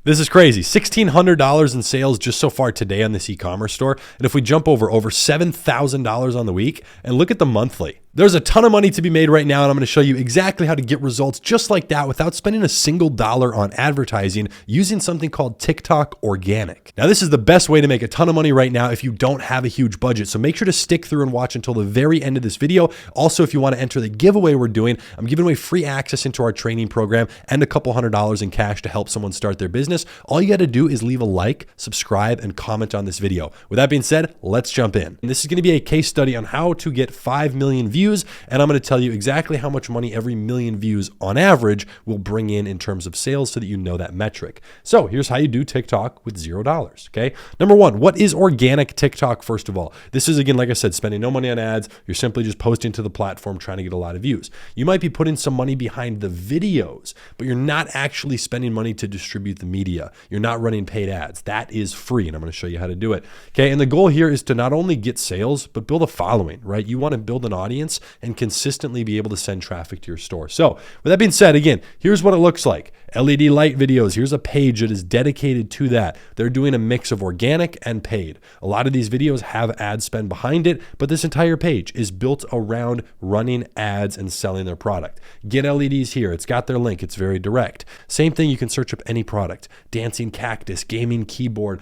This is crazy. $1,600 in sales just so far today on this e-commerce store. And if we jump over $7,000 on the week and look at the monthly, there's a ton of money to be made right now, and I'm going to show you exactly how to get results just like that without spending a single dollar on advertising using something called TikTok Organic. Now, this is the best way to make a ton of money right now if you don't have a huge budget, so make sure to stick through and watch until the very end of this video. Also, if you want to enter the giveaway we're doing, I'm giving away free access into our training program and a couple $100 in cash to help someone start their business. All you got to do is leave a like, subscribe, and comment on this video. With that being said, let's jump in. And this is going to be a case study on how to get 5 million views. And I'm going to tell you exactly how much money every million views on average will bring in terms of sales so that you know that metric. So here's how you do TikTok with $0. Okay. Number one, what is organic TikTok? First of all, this is, again, like I said, spending no money on ads. You're simply just posting to the platform, trying to get a lot of views. You might be putting some money behind the videos, but you're not actually spending money to distribute the media. You're not running paid ads. That is free. And I'm going to show you how to do it. Okay. And the goal here is to not only get sales, but build a following, right? You want to build an audience and consistently be able to send traffic to your store. So with that being said, again, here's what it looks like. LED light videos. Here's a page that is dedicated to that. They're doing a mix of organic and paid. A lot of these videos have ad spend behind it, but this entire page is built around running ads and selling their product. Get LEDs here. It's got their link. It's very direct. Same thing. You can search up any product, dancing cactus, gaming keyboard,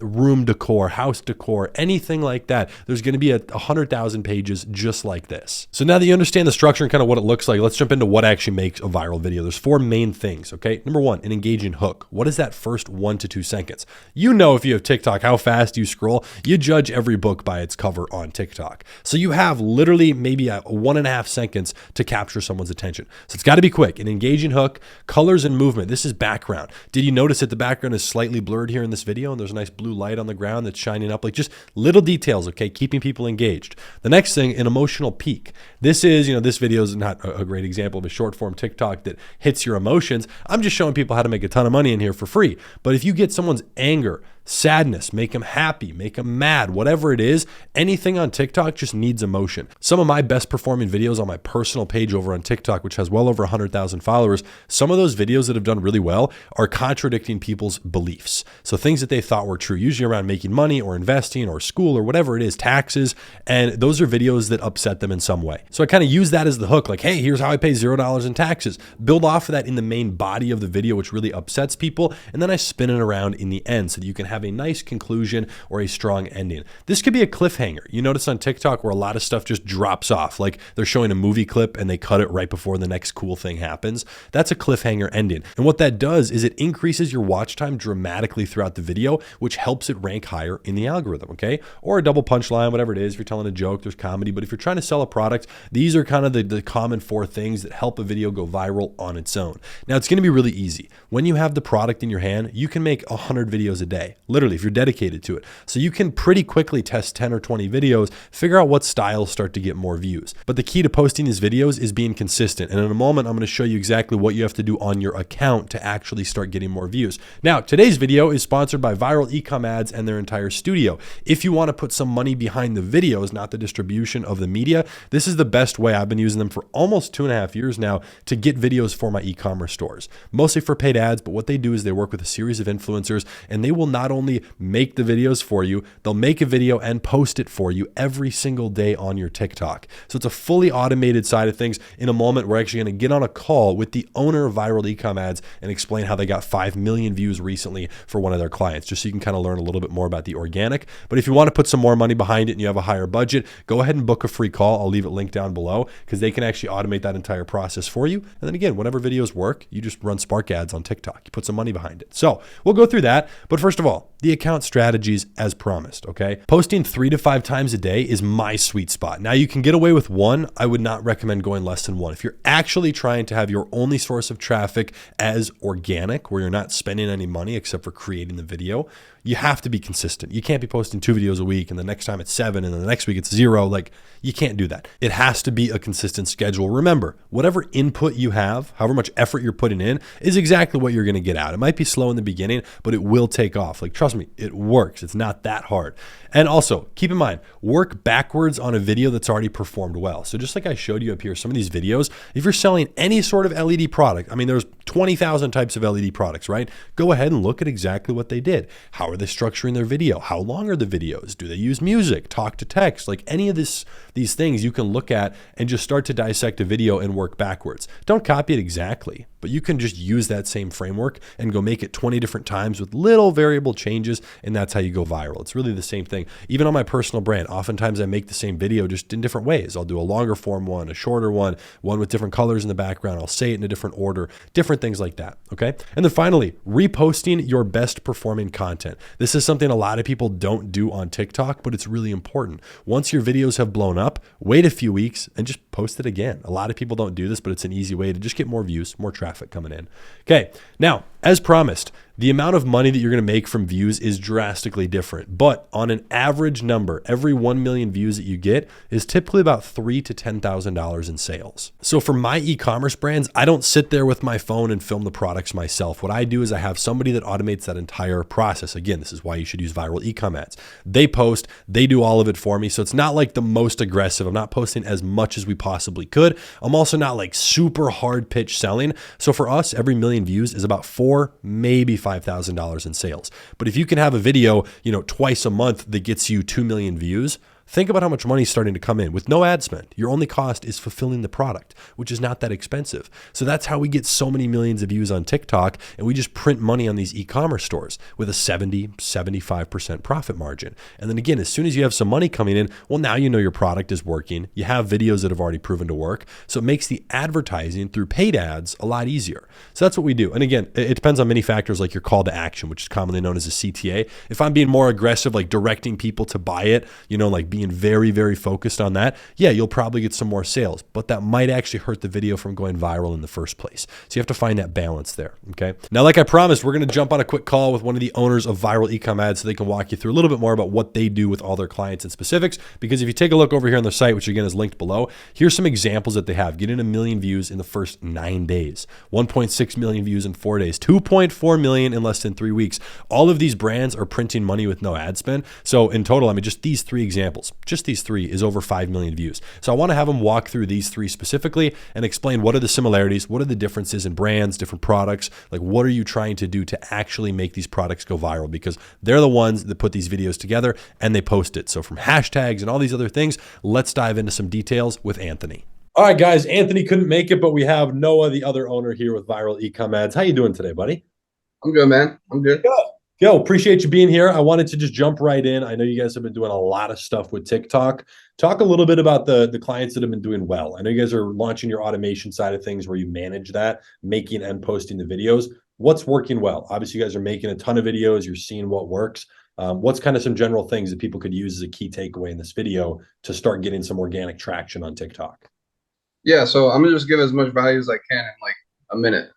room decor, house decor, anything like that. There's going to be 100,000 pages just like this. So now that you understand the structure and kind of what it looks like, let's jump into what actually makes a viral video. There's 4 main things. Okay. Number one, an engaging hook. What is that first 1 to 2 seconds? You know, if you have TikTok, how fast you scroll. You judge every book by its cover on TikTok. So you have literally maybe 1.5 seconds to capture someone's attention. So it's got to be quick. An engaging hook, colors and movement. This is background. Did you notice that the background is slightly blurred here in this video? And there's a nice blue light on the ground that's shining up, like just little details. Okay. Keeping people engaged. The next thing, an emotional peak. This is, this video is not a great example of a short form TikTok that hits your emotions. I'm just showing people how to make a ton of money in here for free. But if you get someone's anger, sadness, make them happy, make them mad, whatever it is, anything on TikTok just needs emotion. Some of my best performing videos on my personal page over on TikTok, which has well over 100,000 followers, some of those videos that have done really well are contradicting people's beliefs. So things that they thought were true, usually around making money or investing or school or whatever it is, taxes. And those are videos that upset them in some way. So I kind of use that as the hook, like, hey, here's how I pay $0 in taxes. Build off of that in the main body of the video, which really upsets people. And then I spin it around in the end so that you can have a nice conclusion or a strong ending. This could be a cliffhanger. You notice on TikTok where a lot of stuff just drops off, like they're showing a movie clip and they cut it right before the next cool thing happens. That's a cliffhanger ending. And what that does is it increases your watch time dramatically throughout the video, which helps it rank higher in the algorithm, okay? Or a double punchline, whatever it is. If you're telling a joke, there's comedy. But if you're trying to sell a product, these are kind of the common 4 things that help a video go viral on its own. Now, it's going to be really easy. When you have the product in your hand, you can make 100 videos a day, literally, if you're dedicated to it. So you can pretty quickly test 10 or 20 videos, figure out what styles start to get more views. But the key to posting these videos is being consistent. And in a moment, I'm going to show you exactly what you have to do on your account to actually start getting more views. Now, today's video is sponsored by Viral Ecom Ads and their entire studio. If you want to put some money behind the videos, not the distribution of the media, this is the best way. I've been using them for almost 2.5 years now to get videos for my e-commerce stores, mostly for paid ads. But what they do is they work with a series of influencers, and they will not only make the videos for you, they'll make a video and post it for you every single day on your TikTok. So it's a fully automated side of things. In a moment, we're actually going to get on a call with the owner of Viral Ecom Ads and explain how they got 5 million views recently for one of their clients, just so you can kind of learn a little bit more about the organic. But if you want to put some more money behind it and you have a higher budget, go ahead and book a free call. I'll leave it linked down below because they can actually automate that entire process for you. And then again, whenever videos work, you just run Spark ads on TikTok. You put some money behind it. So we'll go through that. But first of all, the account strategies as promised, okay? Posting 3 to 5 times a day is my sweet spot. Now you can get away with 1. I would not recommend going less than 1. If you're actually trying to have your only source of traffic as organic, where you're not spending any money except for creating the video, you have to be consistent. You can't be posting 2 videos a week and the next time it's 7 and then the next week it's 0. Like, you can't do that. It has to be a consistent schedule. Remember, whatever input you have, however much effort you're putting in, is exactly what you're going to get out. It might be slow in the beginning, but it will take off. Like, Trust me, it works. It's not that hard. And also keep in mind, work backwards on a video that's already performed well. So just like I showed you up here, some of these videos, if you're selling any sort of LED product, I mean, there's 20,000 types of LED products, right? Go ahead and look at exactly what they did. How are they structuring their video? How long are the videos? Do they use music, talk to text? Like any of these things you can look at and just start to dissect a video and work backwards. Don't copy it exactly, but you can just use that same framework and go make it 20 different times with little variable changes, and that's how you go viral. It's really the same thing. Even on my personal brand, oftentimes I make the same video just in different ways. I'll do a longer form one, a shorter one with different colors in the background. I'll say it in a different order, different things like that, okay? And then finally, reposting your best performing content. This is something a lot of people don't do on TikTok, but it's really important. Once your videos have blown up, wait a few weeks and just post it again. A lot of people don't do this, but it's an easy way to just get more views, more traffic coming in. Okay, now, as promised, the amount of money that you're going to make from views is drastically different, but on an average number, every 1 million views that you get is typically about $3,000 to $10,000 in sales. So for my e-commerce brands, I don't sit there with my phone and film the products myself. What I do is I have somebody that automates that entire process. Again, this is why you should use viral e-com ads. They post, they do all of it for me. So it's not like the most aggressive. I'm not posting as much as we possibly could. I'm also not like super hard pitch selling. So for us, every million views is about $4,000, maybe $5,000 in sales. But if you can have a video, twice a month that gets you 2 million views, think about how much money is starting to come in with no ad spend. Your only cost is fulfilling the product, which is not that expensive. So that's how we get so many millions of views on TikTok, and we just print money on these e-commerce stores with a 70-75% profit margin. And then again, as soon as you have some money coming in, well, now you know your product is working. You have videos that have already proven to work. So it makes the advertising through paid ads a lot easier. So that's what we do. And again, it depends on many factors like your call to action, which is commonly known as a CTA. If I'm being more aggressive, like directing people to buy it, like being very, very focused on that, yeah, you'll probably get some more sales, but that might actually hurt the video from going viral in the first place. So you have to find that balance there, okay? Now, like I promised, we're going to jump on a quick call with one of the owners of Viral Ecom Ads so they can walk you through a little bit more about what they do with all their clients and specifics, because if you take a look over here on their site, which again is linked below, here's some examples that they have. Getting 1 million views in the first 9 days, 1.6 million views in 4 days, 2.4 million in less than 3 weeks. All of these brands are printing money with no ad spend. So in total, just these 3 examples, just these 3 is over 5 million views. So I want to have them walk through these 3 specifically and explain what are the similarities, what are the differences in brands, different products, like what are you trying to do to actually make these products go viral, because they're the ones that put these videos together and they post it. So from hashtags and all these other things, let's dive into some details with Anthony. All right, guys, Anthony couldn't make it, but we have Noah, the other owner here with Viral Ecom Ads. How you doing today, buddy? I'm good, man. I'm good. Good. Yo, appreciate you being here. I wanted to just jump right in. I know you guys have been doing a lot of stuff with TikTok. Talk a little bit about the clients that have been doing well. I know you guys are launching your automation side of things where you manage that, making and posting the videos. What's working well? Obviously, you guys are making a ton of videos. You're seeing what works. What's kind of some general things that people could use as a key takeaway in this video to start getting some organic traction on TikTok? Yeah, so I'm gonna just give as much value as I can in like a minute.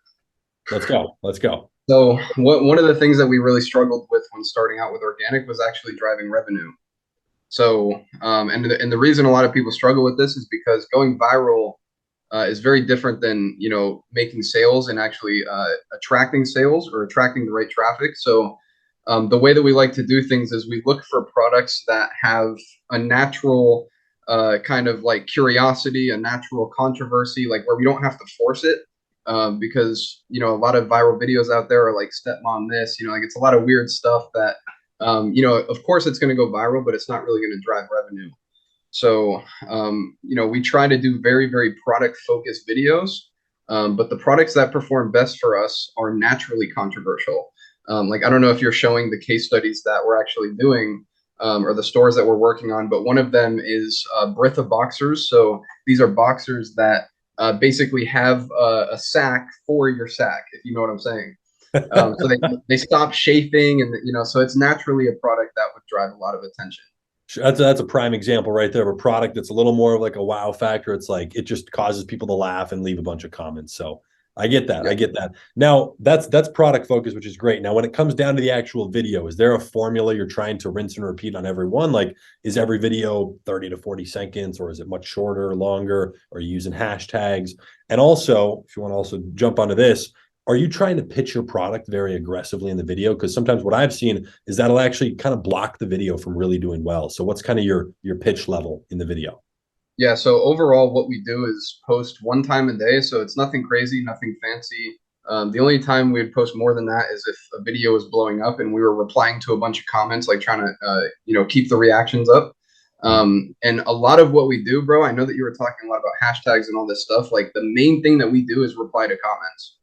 Let's go. Let's go. So one of the things that we really struggled with when starting out with organic was actually driving revenue. So and the reason a lot of people struggle with this is because going viral is very different than making sales and actually attracting sales or attracting the right traffic. So the way that we like to do things is we look for products that have a natural kind of like curiosity, a natural controversy, like where we don't have to force it. Because a lot of viral videos out there are like stepmom this, like it's a lot of weird stuff that of course it's going to go viral, but it's not really going to drive revenue. So we try to do very, very product focused videos, but the products that perform best for us are naturally controversial. Like I don't know if you're showing the case studies that we're actually doing or the stores that we're working on, but one of them is Britha boxers. So these are boxers that basically have a sack for your sack, if you know what I'm saying. So they stop chafing, and so it's naturally a product that would drive a lot of attention. That's a prime example right there of a product that's a little more of like a wow factor. It's like it just causes people to laugh and leave a bunch of comments. So I get that. Yeah. I get that. Now that's product focus, which is great. Now, when it comes down to the actual video, is there a formula you're trying to rinse and repeat on every one? Like, is every video 30 to 40 seconds, or is it much shorter, longer? Are you using hashtags? And also, if you want to also jump onto this, are you trying to pitch your product very aggressively in the video? Because sometimes what I've seen is that'll actually kind of block the video from really doing well. So what's kind of your pitch level in the video? Yeah, so overall, what we do is post one time a day. So it's nothing crazy, nothing fancy. The only time we'd post more than that is if a video was blowing up and we were replying to a bunch of comments, like trying to, keep the reactions up. And a lot of what we do, bro, I know that you were talking a lot about hashtags and all this stuff. Like the main thing that we do is reply to comments.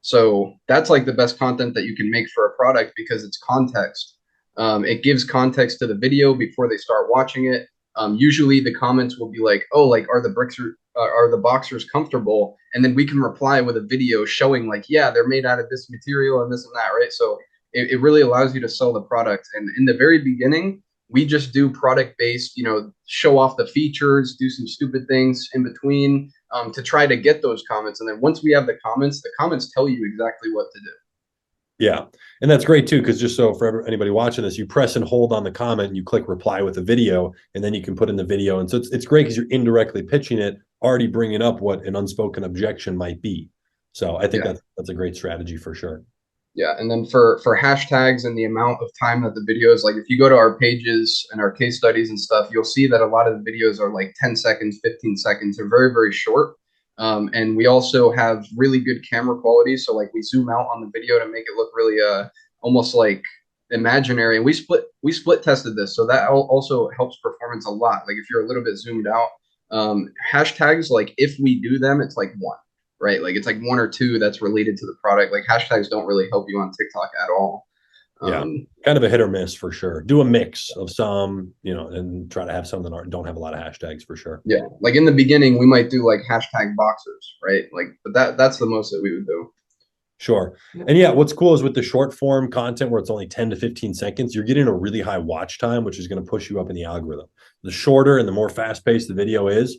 So that's like the best content that you can make for a product because it's context. It gives context to the video before they start watching it. Usually the comments will be like, "Oh, like are the boxers comfortable?" And then we can reply with a video showing like, "Yeah, they're made out of this material and this and that," right? So it really allows you to sell the product. And in the very beginning, we just do product based, show off the features, do some stupid things in between to try to get those comments. And then once we have the comments tell you exactly what to do. Yeah. And that's great too, because just so for anybody watching this, you press and hold on the comment and you click reply with a video, and then you can put in the video. And so it's great because you're indirectly pitching it, already bringing up what an unspoken objection might be. So I think Yeah. that's a great strategy for sure. Yeah, and then for hashtags and the amount of time that the videos, like if you go to our pages and our case studies and stuff, you'll see that a lot of the videos are like 10 seconds, 15 seconds. They're very, very short. And we also have really good camera quality. So like we zoom out on the video to make it look really almost like imaginary. And we split tested this. So that also helps performance a lot. Like if you're a little bit zoomed out, hashtags, like if we do them, it's like one, right? Like it's like one or two that's related to the product. Like hashtags don't really help you on TikTok at all. Yeah. Kind of a hit or miss for sure. Do a mix of some, and try to have some that don't have a lot of hashtags for sure. Yeah. Like in the beginning, we might do like hashtag boxers, right? Like, but that's the most that we would do. Sure. And yeah, what's cool is with the short form content where it's only 10 to 15 seconds, you're getting a really high watch time, which is going to push you up in the algorithm. The shorter and the more fast paced the video is,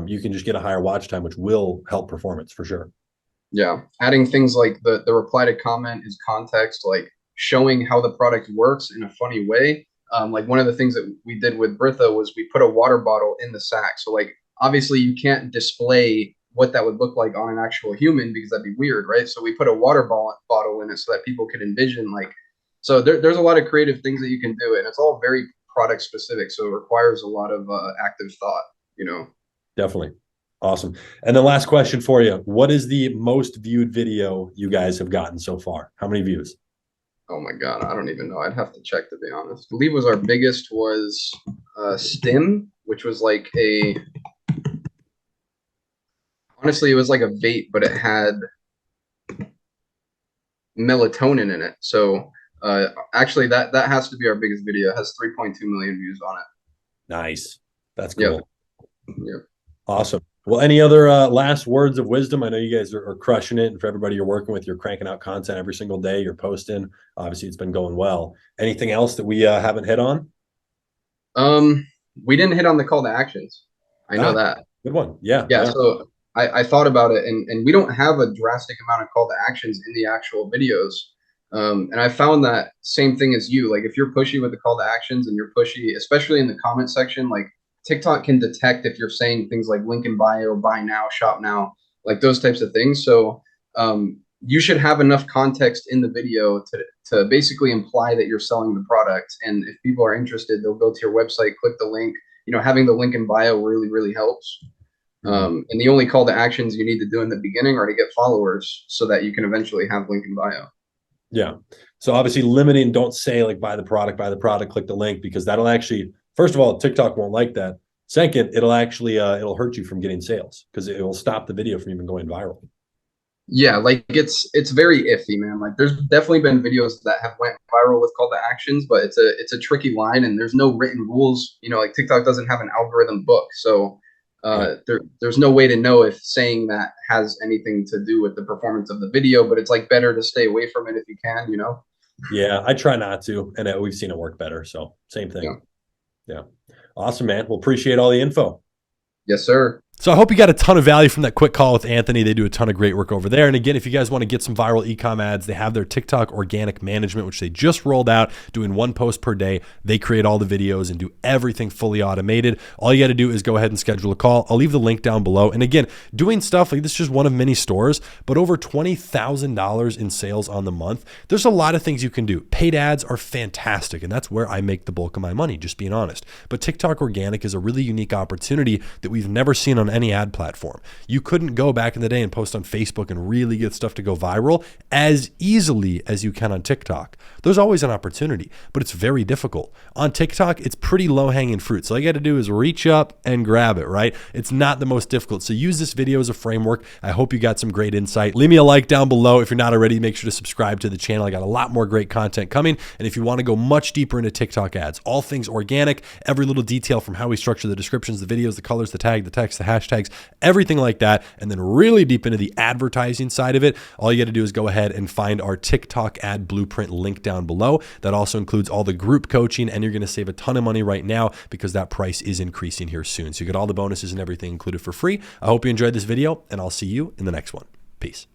you can just get a higher watch time, which will help performance for sure. Yeah. Adding things like the reply to comment is context, like showing how the product works in a funny way. Like one of the things that we did with Britha was we put a water bottle in the sack. So like obviously you can't display what that would look like on an actual human because that'd be weird, right? So we put a water bottle in it so that people could envision like. So there's a lot of creative things that you can do, and it's all very product specific. So it requires a lot of active thought. Definitely. Awesome. And then last question for you. What is the most viewed video you guys have gotten so far? How many views? Oh my God, I don't even know. I'd have to check, to be honest. I believe was our biggest was Stim, which was like honestly, it was like a vape, but it had melatonin in it. So actually that has to be our biggest video. It has 3.2 million views on it. Nice. That's cool. Yep. Awesome. Well, any other last words of wisdom? I know you guys are crushing it. And for everybody you're working with, you're cranking out content every single day. You're posting. Obviously, it's been going well. Anything else that we haven't hit on? We didn't hit on the call to actions. I know that. Good one. Yeah. Yeah. So I thought about it, and we don't have a drastic amount of call to actions in the actual videos. And I found that same thing as you. Like if you're pushy with the call to actions and you're pushy, especially in the comment section, like TikTok can detect if you're saying things like link in bio, buy now, shop now, like those types of things. So you should have enough context in the video to basically imply that you're selling the product. And if people are interested, they'll go to your website, click the link. Having the link in bio really, really helps. And the only call to actions you need to do in the beginning are to get followers so that you can eventually have link in bio. Yeah. So obviously limiting, don't say like buy the product, click the link, because that'll actually, first of all, TikTok won't like that. Second, it'll actually, it'll hurt you from getting sales because it will stop the video from even going viral. Yeah, like it's very iffy, man. Like there's definitely been videos that have went viral with call to actions, but it's a tricky line and there's no written rules. Like TikTok doesn't have an algorithm book. So there's no way to know if saying that has anything to do with the performance of the video, but it's like better to stay away from it if you can, Yeah, I try not to, and we've seen it work better. So same thing. Yeah. Awesome, man. We'll appreciate all the info. Yes, sir. So I hope you got a ton of value from that quick call with Anthony. They do a ton of great work over there. And again, if you guys want to get some viral e-com ads, they have their TikTok organic management, which they just rolled out, doing 1 post per day. They create all the videos and do everything fully automated. All you got to do is go ahead and schedule a call. I'll leave the link down below. And again, doing stuff like this is just one of many stores, but over $20,000 in sales on the month. There's a lot of things you can do. Paid ads are fantastic, and that's where I make the bulk of my money, just being honest. But TikTok organic is a really unique opportunity that we've never seen on any ad platform. You couldn't go back in the day and post on Facebook and really get stuff to go viral as easily as you can on TikTok. There's always an opportunity, but it's very difficult. On TikTok, it's pretty low-hanging fruit. So all you got to do is reach up and grab it, right? It's not the most difficult. So use this video as a framework. I hope you got some great insight. Leave me a like down below. If you're not already, make sure to subscribe to the channel. I got a lot more great content coming. And if you want to go much deeper into TikTok ads, all things organic, every little detail from how we structure the descriptions, the videos, the colors, the tag, the text, the hashtags, everything like that, and then really deep into the advertising side of it, all you got to do is go ahead and find our TikTok ad blueprint link down below. That also includes all the group coaching, and you're going to save a ton of money right now because that price is increasing here soon. So you get all the bonuses and everything included for free. I hope you enjoyed this video, and I'll see you in the next one. Peace.